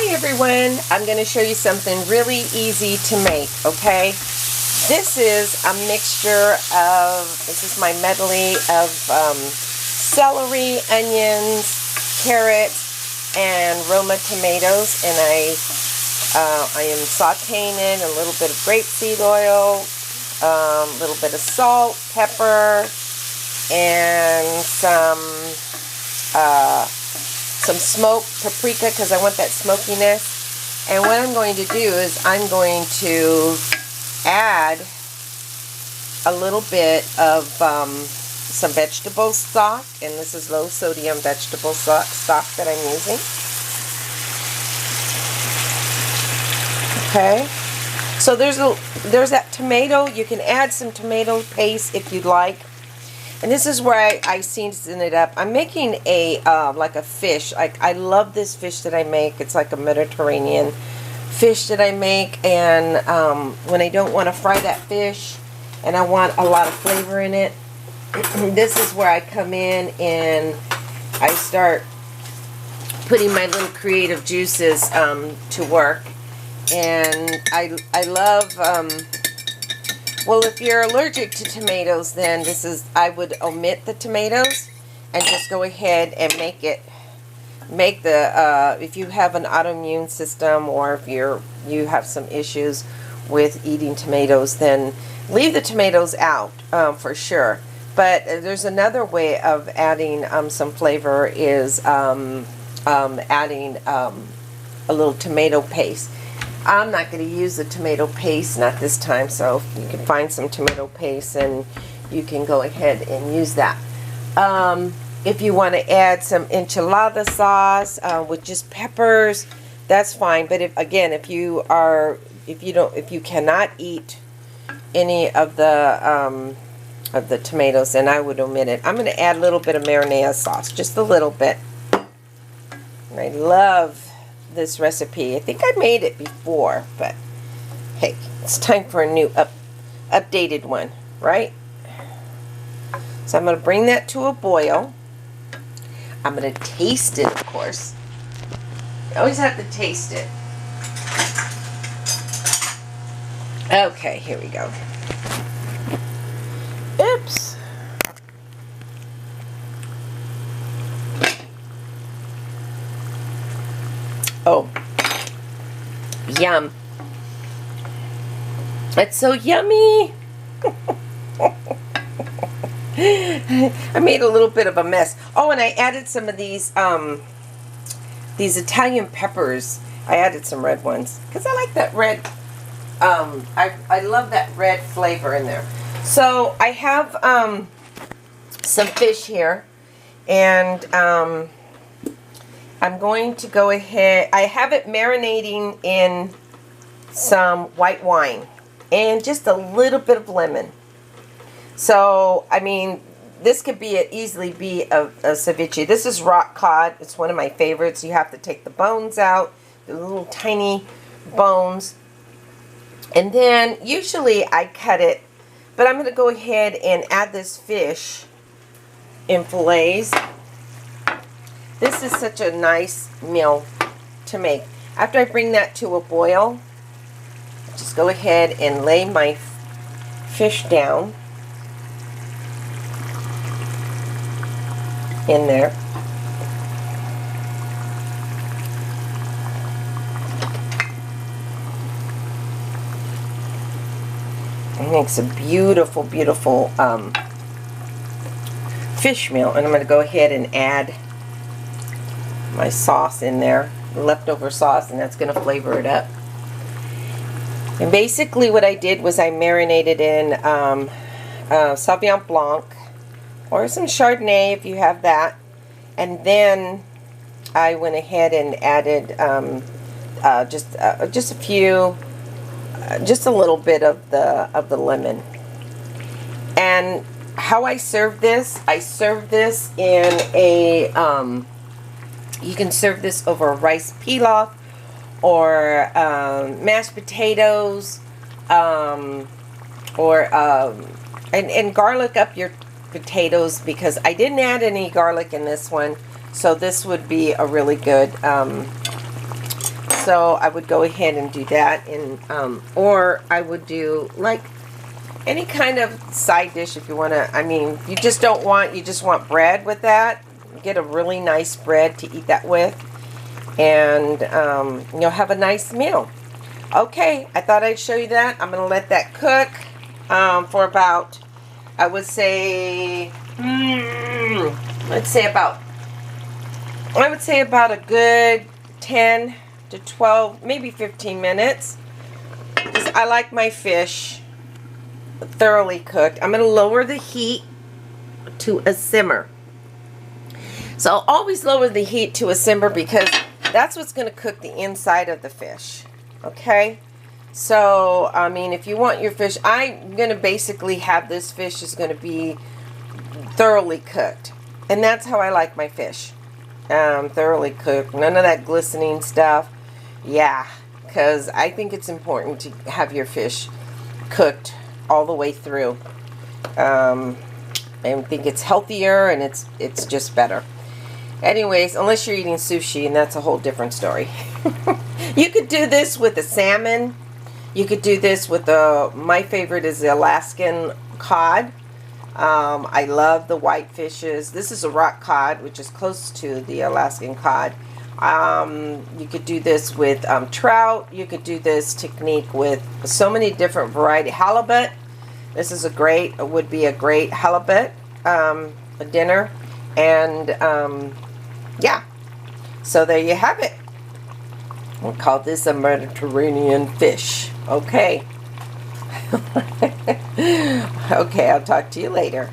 Hi everyone, I'm going to show you something really easy to make, okay? This is a mixture of, this is my medley of celery, onions, carrots, and Roma tomatoes, and I am sauteing in a little bit of grapeseed oil, a little bit of salt, pepper, and some smoked paprika because I want that smokiness. And what I'm going to do is I'm going to add a little bit of some vegetable stock, and this is low sodium vegetable stock that I'm using. Okay, so there's that tomato. You can add some tomato paste if you'd like. And this is where I season it up. I'm making a like a fish. I love this fish that I make. It's like a Mediterranean fish that I make. And when I don't want to fry that fish and I want a lot of flavor in it, this is where I come in and I start putting my little creative juices to work. And I love... well, if you're allergic to tomatoes, then I would omit the tomatoes and just go ahead and make if you have an autoimmune system, or if you have some issues with eating tomatoes, then leave the tomatoes out for sure. But there's another way of adding some flavor, is adding a little tomato paste. I'm not going to use the tomato paste, not this time, so you can find some tomato paste and you can go ahead and use that. If you want to add some enchilada sauce with just peppers, that's fine. But if you cannot eat any of the tomatoes, then I would omit it. I'm going to add a little bit of marinara sauce, just a little bit. And I love this recipe. I think I made it before, but hey, it's time for a new updated one, right? So I'm going to bring that to a boil. I'm going to taste it, of course. You always have to taste it. Okay, here we go. Oops. Oh, yum. It's so yummy. I made a little bit of a mess. Oh, and I added some of these Italian peppers. I added some red ones because I like that red. I love that red flavor in there. So I have some fish here, and I'm going to go ahead, I have it marinating in some white wine and just a little bit of lemon. So, I mean, this could easily be a ceviche. This is rock cod. It's one of my favorites. You have to take the bones out, the little tiny bones. And then, usually I cut it, but I'm going to go ahead and add this fish in fillets. This is such a nice meal to make. After I bring that to a boil, just go ahead and lay my fish down in there. It makes a beautiful, beautiful fish meal. And I'm going to go ahead and add my sauce in there, leftover sauce, and that's going to flavor it up. And basically what I did was I marinated in Sauvignon Blanc or some Chardonnay if you have that, and then I went ahead and added just a little bit of the lemon. And how I serve this in a you can serve this over rice pilaf or mashed potatoes, and garlic up your potatoes, because I didn't add any garlic in this one, so this would be a really good So I would go ahead and do that, and or I would do like any kind of side dish if you want to. I mean, you just want bread with that. Get a really nice bread to eat that with, and you'll have a nice meal. Okay, I thought I'd show you that. I'm going to let that cook for about, I would say, let's say about, I would say about a good 10 to 12, maybe 15 minutes. Because I like my fish thoroughly cooked. I'm going to lower the heat to a simmer. So always lower the heat to a simmer because that's what's going to cook the inside of the fish. Okay? So, I mean, if you want your fish, I'm going to basically have this fish is going to be thoroughly cooked. And that's how I like my fish. Thoroughly cooked. None of that glistening stuff. Yeah, because I think it's important to have your fish cooked all the way through. I think it's healthier and it's just better. Anyways, unless you're eating sushi, and that's a whole different story. You could do this with a salmon. You could do this with my favorite is the Alaskan cod. I love the white fishes. This is a rock cod, which is close to the Alaskan cod. You could do this with trout. You could do this technique with so many different variety. Halibut. This is would be a great halibut dinner. And yeah, so there you have it. We'll call this a Mediterranean fish. Okay. Okay, I'll talk to you later.